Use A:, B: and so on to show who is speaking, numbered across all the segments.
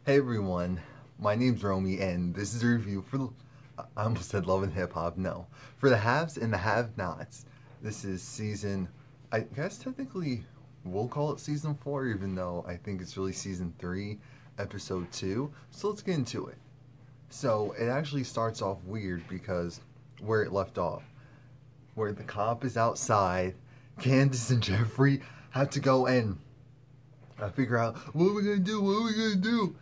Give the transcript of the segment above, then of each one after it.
A: Hey everyone, my name's Romie, and this is a review for I almost said Love and Hip Hop, no. For the haves and the have-nots. This is season, I guess technically we'll call it season 4, even though I think it's really season 3, episode 2. So let's get into it. So it actually starts off weird because where it left off, where the cop is outside, Candace and Jeffrey have to go and figure out what are we gonna do, what are we gonna do.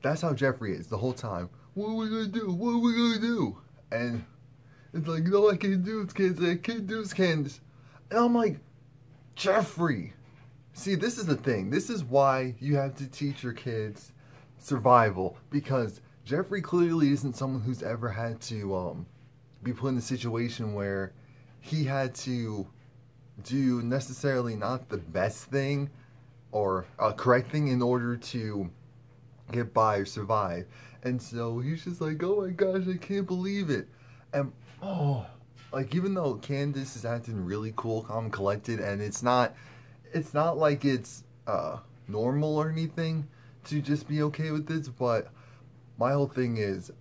A: That's how Jeffrey is the whole time. What are we gonna do? What are we gonna do? And it's like, no, I can't do this, Candace. I can't do this, Candace. And I'm like, Jeffrey. See, this is the thing. This is why you have to teach your kids survival, because Jeffrey clearly isn't someone who's ever had to be put in a situation where he had to do necessarily not the best thing or a correct thing in order to get by or survive. And so he's just like, oh my gosh, I can't believe it. And oh, like even though Candace is acting really cool, calm, collected, and it's not like it's normal or anything to just be okay with this, but my whole thing is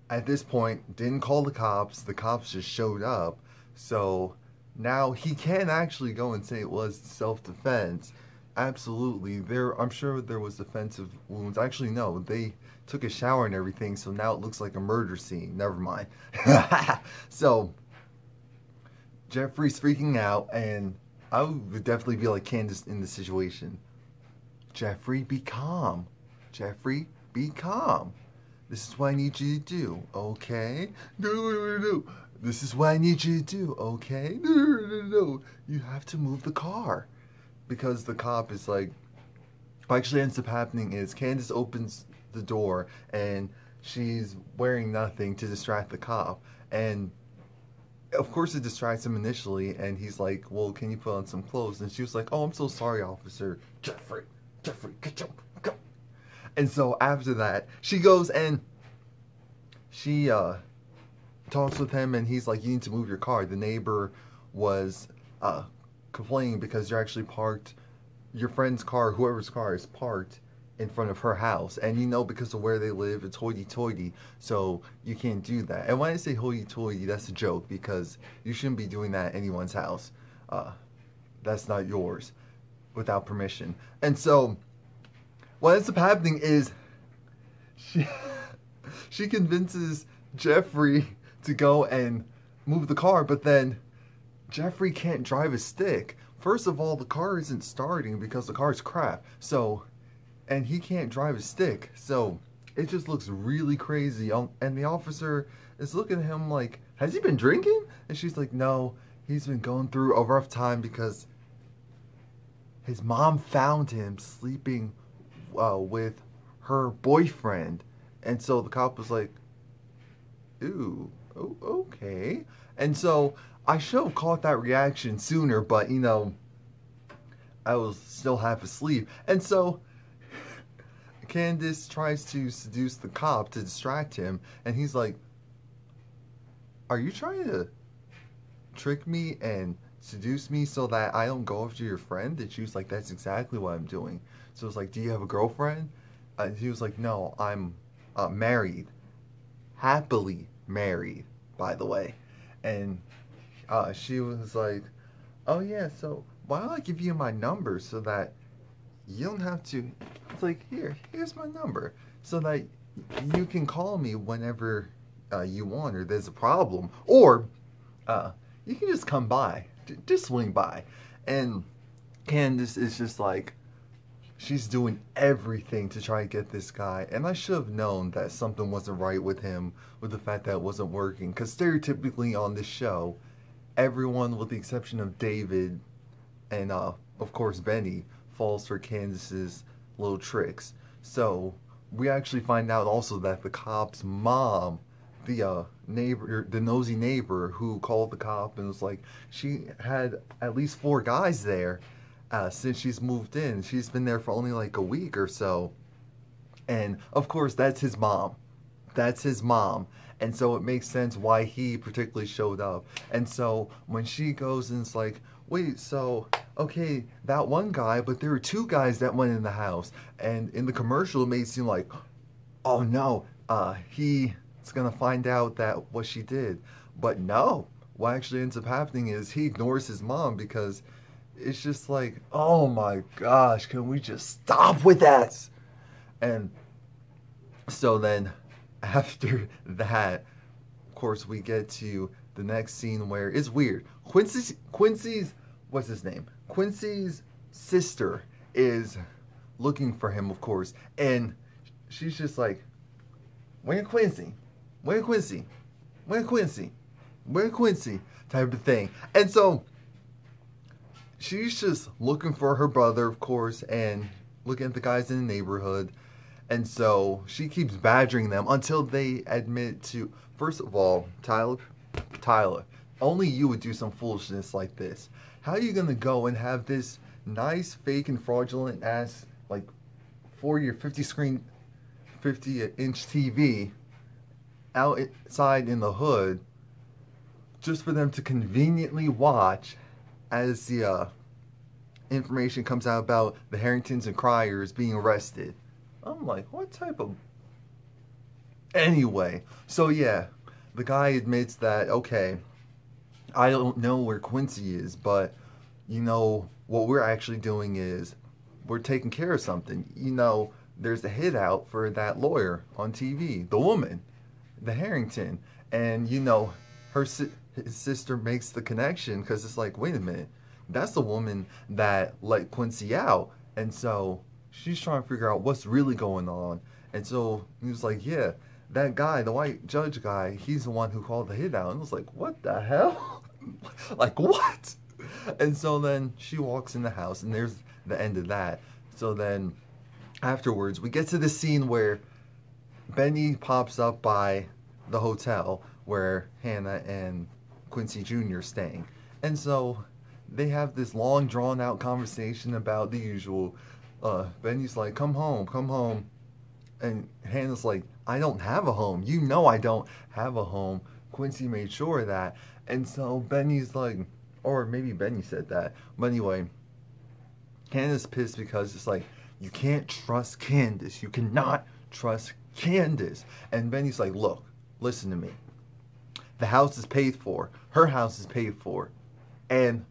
A: at this point didn't call the cops just showed up, so now he can actually go and say it was self-defense. Absolutely, I'm sure there was defensive wounds. Actually no, they took a shower and everything, so now it looks like a murder scene. Never mind. So Jeffrey's freaking out, and I would definitely be like Candace in this situation. Jeffrey, be calm. Jeffrey, be calm. This is what I need you to do, okay? No. This is what I need you to do, okay? No. You have to move the car. Because the cop is like, what actually ends up happening is Candace opens the door and she's wearing nothing to distract the cop. And of course it distracts him initially, and he's like, well, can you put on some clothes? And she was like, oh, I'm so sorry, officer. Jeffrey, get up, go. And so after that, she goes and she talks with him, and he's like, you need to move your car. The neighbor was complaining because you're actually parked, your friend's car, whoever's car, is parked in front of her house. And you know, because of where they live, it's hoity-toity, so you can't do that. And when I say hoity-toity, that's a joke, because you shouldn't be doing that at anyone's house. That's not yours without permission. And so what ends up happening is she she convinces Jeffrey to go and move the car, but then Jeffrey can't drive a stick. First of all, the car isn't starting because the car's crap. So, and he can't drive a stick. So, it just looks really crazy. And the officer is looking at him like, has he been drinking? And she's like, no, he's been going through a rough time because his mom found him sleeping with her boyfriend. And so the cop was like, ooh, oh, okay. And so I should have caught that reaction sooner, but you know, I was still half asleep. And so Candace tries to seduce the cop to distract him, and he's like, are you trying to trick me and seduce me so that I don't go after your friend? And she was like, that's exactly what I'm doing. So it's like, do you have a girlfriend? And he was like, no, I'm married. Happily married, by the way. And she was like, oh yeah, so why don't I give you my number so that you don't have to, it's like, here's my number, so that you can call me whenever you want, or there's a problem, or you can just come by, just swing by. And Candace is just like, she's doing everything to try to get this guy, and I should have known that something wasn't right with him, with the fact that it wasn't working, because stereotypically on this show, everyone with the exception of David and of course Benny falls for Candace's little tricks. So we actually find out also that the cop's mom, the neighbor, the nosy neighbor who called the cop and was like, she had at least 4 guys there since she's moved in. She's been there for only like a week or so. And of course, that's his mom. That's his mom. And so it makes sense why he particularly showed up. And so when she goes and it's like, wait, so, okay, that one guy, but there were two guys that went in the house. And in the commercial, it made it seem like, oh no, he's gonna find out that what she did. But no, what actually ends up happening is he ignores his mom because it's just like, oh my gosh, can we just stop with that? And so then after that, of course, we get to the next scene where it's weird. Quincy's what's his name? Quincy's sister is looking for him, of course, and she's just like, "Where Quincy? Where Quincy? Where Quincy? Where Quincy?" type of thing. And so she's just looking for her brother, of course, and looking at the guys in the neighborhood. And so she keeps badgering them until they admit to, first of all, Tyler, only you would do some foolishness like this. How are you going to go and have this nice, fake, and fraudulent ass, like, 40 or 50-inch TV outside in the hood just for them to conveniently watch as the information comes out about the Harringtons and Criers being arrested? I'm like, what type of... Anyway, so yeah, the guy admits that, okay, I don't know where Quincy is, but, you know, what we're actually doing is we're taking care of something. You know, there's a hit out for that lawyer on TV, the woman, the Harrington. And, you know, his sister makes the connection because it's like, wait a minute, that's the woman that let Quincy out. And so she's trying to figure out what's really going on. And so he was like, yeah, that guy, the white judge guy, he's the one who called the hit out. And I was like, what the hell? Like, what? And so then she walks in the house, and there's the end of that. So then afterwards, we get to the scene where Benny pops up by the hotel where Hannah and Quincy Jr. are staying. And so they have this long, drawn-out conversation about the usual. Benny's like, come home, come home. And Hannah's like, I don't have a home. You know I don't have a home. Quincy made sure of that. And so Benny's like, or maybe Benny said that. But anyway, Hannah's pissed because it's like, you can't trust Candace. You cannot trust Candace. And Benny's like, look, listen to me. The house is paid for. Her house is paid for. And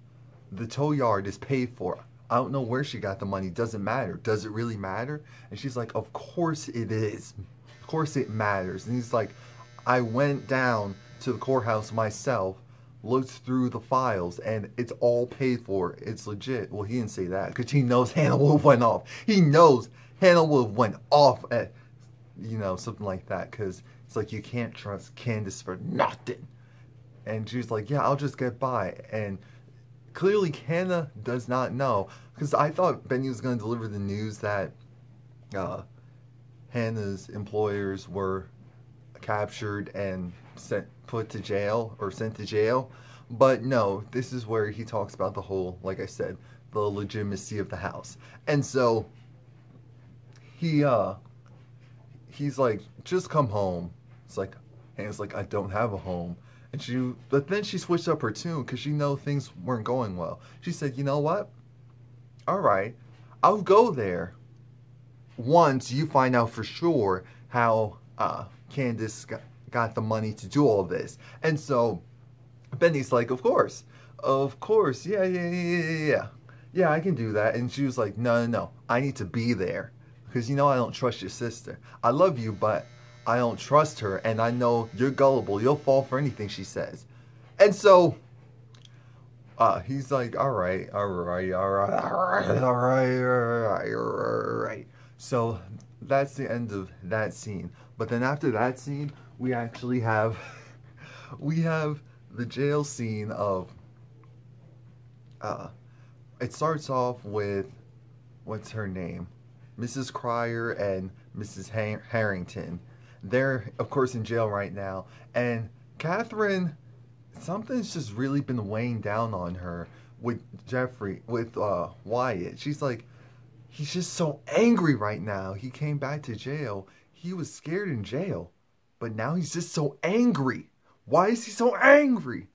A: the tow yard is paid for. I don't know where she got the money. Doesn't matter. Does it really matter? And she's like, of course it is. Of course it matters. And he's like, I went down to the courthouse myself, looked through the files, and it's all paid for. It's legit. Well, he didn't say that because he knows Hannah would have went off. He knows Hannah would have went off at, you know, something like that, because it's like, you can't trust Candace for nothing. And she's like, yeah, I'll just get by. And clearly Hannah does not know, because I thought Benny was going to deliver the news that Hannah's employers were captured and put to jail or sent to jail. But no, this is where he talks about the whole, like I said, the legitimacy of the house. And so he's like, just come home. It's like, Hannah's like, I don't have a home. But then she switched up her tune because she know things weren't going well. She said, you know what? All right, I'll go there once you find out for sure how Candace got the money to do all this. And so Benny's like, of course, yeah, I can do that. And she was like, no, I need to be there because, you know, I don't trust your sister. I love you, but I don't trust her, and I know you're gullible. You'll fall for anything she says. And so he's like, all right. So that's the end of that scene. But then after that scene, we actually have the jail scene of it starts off with, what's her name? Mrs. Crier and Mrs. Harrington. They're, of course, in jail right now. And Catherine, something's just really been weighing down on her with Wyatt. She's like, he's just so angry right now. He came back to jail. He was scared in jail. But now he's just so angry. Why is he so angry?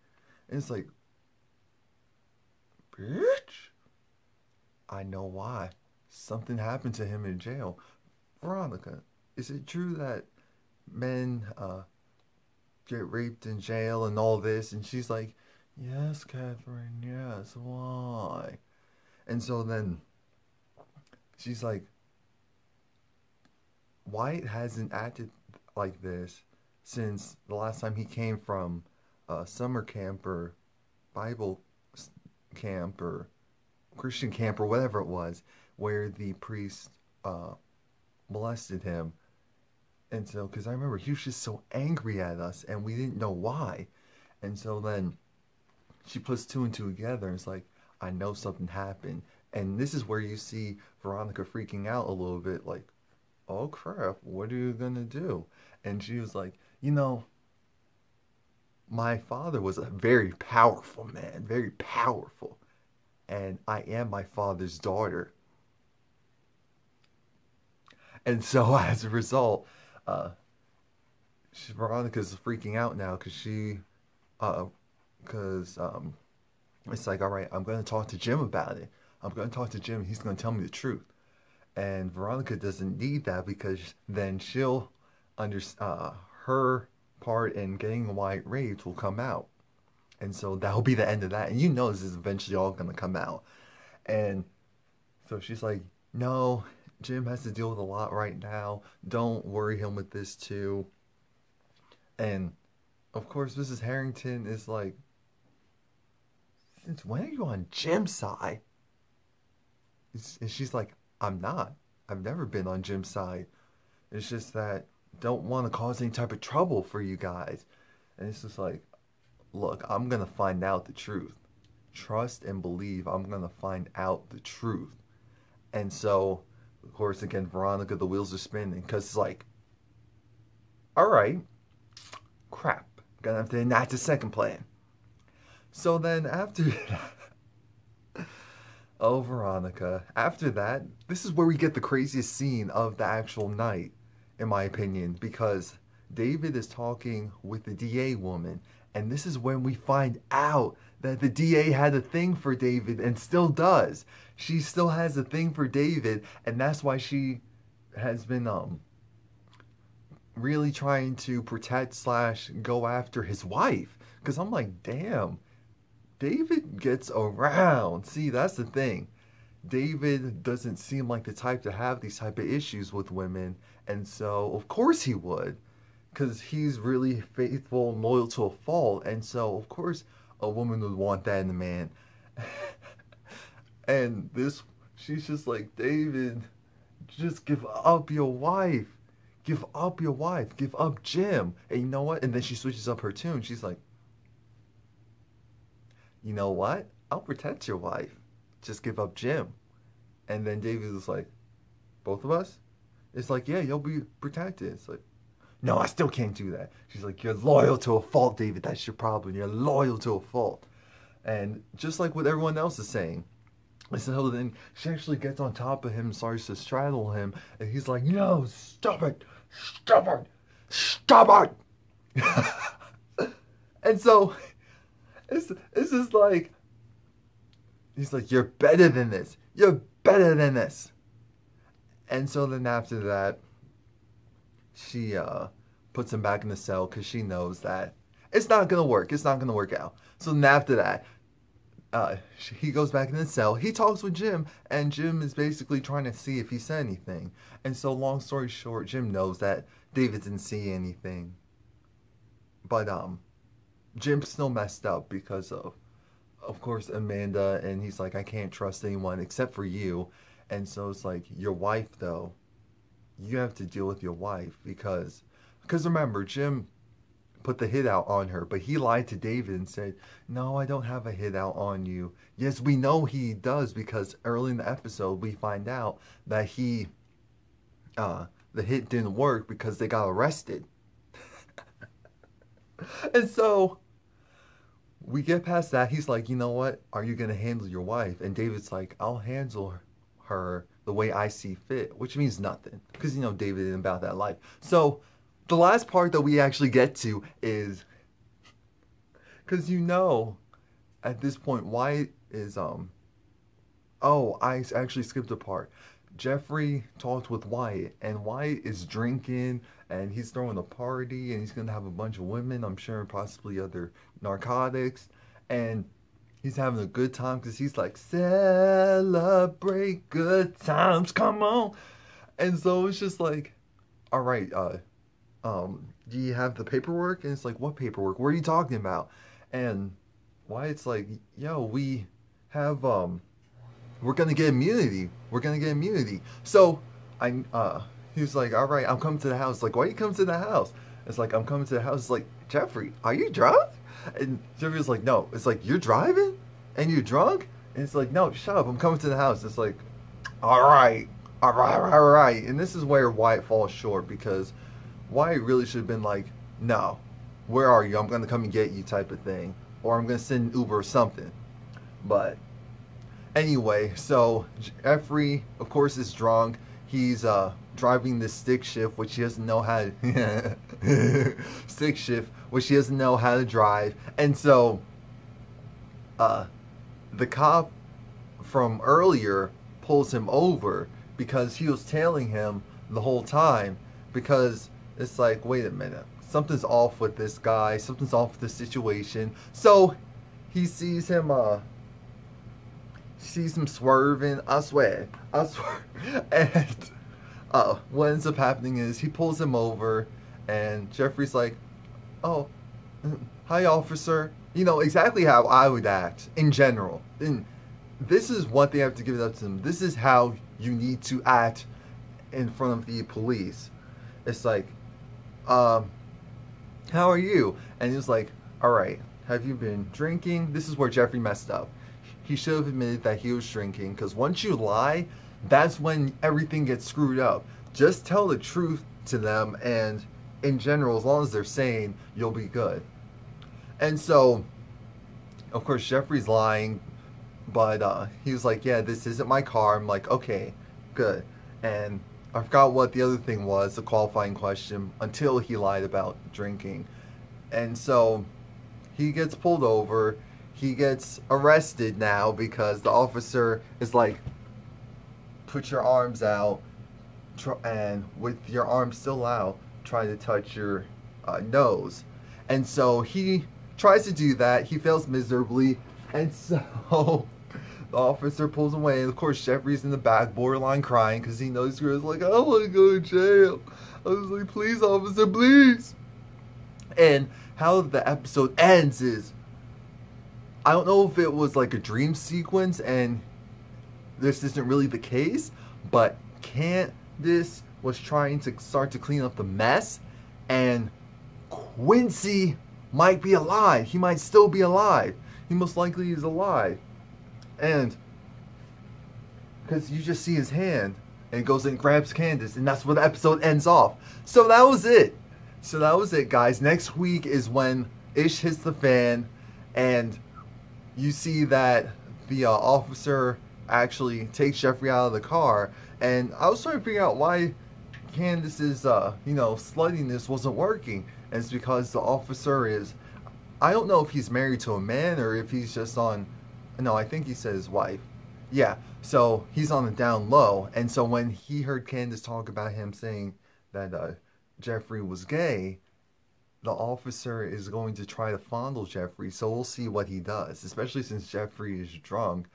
A: And it's like, bitch, I know why. Something happened to him in jail. Veronica, is it true that men get raped in jail and all this? And she's like, yes, Catherine, yes, why? And so then she's like, Wyatt hasn't acted like this since the last time he came from summer camp or Bible camp or Christian camp or whatever it was, where the priest uh, molested him. And so, because I remember he was just so angry at us and we didn't know why. And so then she puts two and two together and it's like, I know something happened. And this is where you see Veronica freaking out a little bit, like, oh crap, what are you gonna do? And she was like, my father was a very powerful man, very powerful. And I am my father's daughter. And so as a result, uh, Veronica's freaking out now uh, because it's like, all right, I'm going to talk to Jim about it. I'm going to talk to Jim. He's going to tell me the truth. And Veronica doesn't need that because then she'll under her part in getting Wyatt raped will come out. And so that'll be the end of that. And this is eventually all going to come out. And so she's like, no, Jim has to deal with a lot right now. Don't worry him with this too. And of course, Mrs. Harrington is like, since when are you on Jim's side? And she's like, I'm not. I've never been on Jim's side. It's just that I don't want to cause any type of trouble for you guys. And it's just like, look, I'm going to find out the truth. Trust and believe I'm going to find out the truth. And so, of course, again, Veronica, the wheels are spinning because it's like, all right, crap, gonna have to enact a second plan. So then after, oh, Veronica, after that, this is where we get the craziest scene of the actual night, in my opinion, because David is talking with the DA woman, and this is when we find out that the DA had a thing for David and still does. She still has a thing for David, and that's why she has been really trying to protect slash go after his wife. Because I'm like, damn, David gets around. See, that's the thing. David doesn't seem like the type to have these type of issues with women, and so of course he would, because he's really faithful and loyal to a fault, and so of course a woman would want that in a man. And this, she's just like, David, just give up your wife. Give up your wife. Give up Jim. And you know what? And then she switches up her tune. She's like, you know what? I'll protect your wife. Just give up Jim. And then David is like, both of us? It's like, yeah, you'll be protected. It's like, no, I still can't do that. She's like, you're loyal to a fault, David. That's your problem. You're loyal to a fault. And just like what everyone else is saying, so then she actually gets on top of him, starts to straddle him, and he's like, no, stop it, stop it, stop it. And so it's just like, he's like, you're better than this, you're better than this. And so then after that, she puts him back in the cell because she knows that it's not gonna work, it's not gonna work out. So then after that, he goes back in the cell. He talks with Jim, and Jim is basically trying to see if he said anything. And so, long story short, Jim knows that David didn't see anything. But Jim's still messed up because of course, Amanda. And he's like, I can't trust anyone except for you. And so it's like, your wife, though, you have to deal with your wife because remember, Jim put the hit out on her, but he lied to David and said, no, I don't have a hit out on you. Yes, we know he does because early in the episode we find out that the hit didn't work because they got arrested. And so we get past that. He's like, you know what? Are you going to handle your wife? And David's like, I'll handle her the way I see fit, which means nothing because, David isn't about that life. So the last part that we actually get to is because at this point Wyatt is Oh, I actually skipped a part. Jeffrey talked with Wyatt, and Wyatt is drinking, and he's throwing a party, and he's gonna have a bunch of women, I'm sure, and possibly other narcotics, and he's having a good time because he's like, celebrate good times, come on. And so it's just like, all right, do you have the paperwork? And it's like, what paperwork? What are you talking about? And Wyatt's like, yo, have we're gonna get immunity. We're gonna get immunity. So he was like, all right, I'm coming to the house. Like, why you come to the house? It's like, I'm coming to the house. It's like, Jeffrey, are you drunk? And Jeffrey was like, no. It's like, you're driving and you're drunk? And it's like, no, shut up. I'm coming to the house. It's like, all right, all right, all right. And this is where Wyatt falls short because Wyatt really should have been like, no, where are you? I'm gonna come and get you, type of thing, or I'm gonna send an Uber or something. But anyway, so Jeffrey, of course, is drunk. He's driving this stick shift, which he doesn't know how to stick shift, which he doesn't know how to drive, and so the cop from earlier pulls him over because he was tailing him the whole time because it's like, wait a minute, something's off with this guy, something's off with the situation. So he sees him swerving, I swear. And what ends up happening is he pulls him over, and Jeffrey's like, oh, hi, officer. You know, exactly how I would act in general. And this is what they have to give it up to him. This is how you need to act in front of the police. It's like, how are you? And he was like, all right, have you been drinking? This is where Jeffrey messed up. He should have admitted that he was drinking, because once you lie, that's when everything gets screwed up. Just tell the truth to them, and in general, as long as they're sane, you'll be good. And so, of course, Jeffrey's lying, but he was like, yeah, this isn't my car. I'm like, okay, good. And I forgot what the other thing was, the qualifying question, until he lied about drinking. And so he gets pulled over. He gets arrested now because the officer is like, put your arms out, and with your arms still out, try to touch your nose. And so he tries to do that. He fails miserably. And so the officer pulls away. And of course, Jeffrey's in the back, borderline crying because he knows he's like, I don't want to go to jail. I was like, please, officer, please. And how the episode ends is, I don't know if it was like a dream sequence and this isn't really the case, but Candace was trying to start to clean up the mess, and Quincy might be alive. He might still be alive. He most likely is alive. And because you just see his hand and it goes and grabs Candace, and that's where the episode ends off. So that was it. So that was it, guys. Next week is when Ish hits the fan, and you see that the officer actually takes Jeffrey out of the car. And I was trying to figure out why Candace's, sluttiness wasn't working. And it's because the officer is, I don't know if he's married to a man or if he's just on, no, I think he said his wife. Yeah, so he's on the down low. And so when he heard Candace talk about him saying that Jeffrey was gay, the officer is going to try to fondle Jeffrey, so we'll see what he does. Especially since Jeffrey is drunk,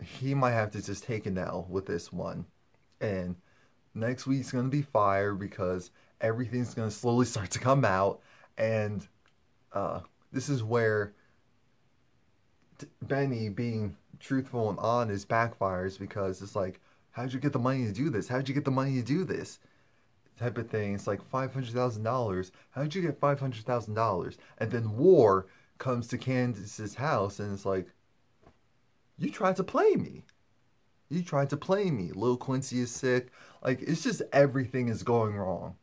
A: he might have to just take an L with this one. And next week's going to be fire because everything's going to slowly start to come out. And this is where Benny being truthful and honest backfires, because it's like, how'd you get the money to do this? How'd you get the money to do this? Type of thing. It's like $500,000. How'd you get $500,000? And then War comes to Candace's house, and it's like, you tried to play me. You tried to play me. Little Quincy is sick. Like, it's just everything is going wrong.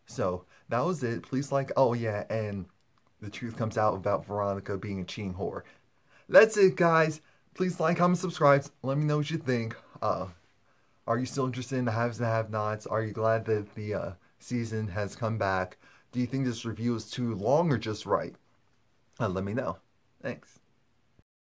A: So that was it. Please like. Oh yeah, and the truth comes out about Veronica being a cheating whore. That's it, guys. Please like, comment, subscribe. Let me know what you think. Are you still interested in the haves and have-nots? Are you glad that the season has come back? Do you think this review is too long or just right? Let me know. Thanks.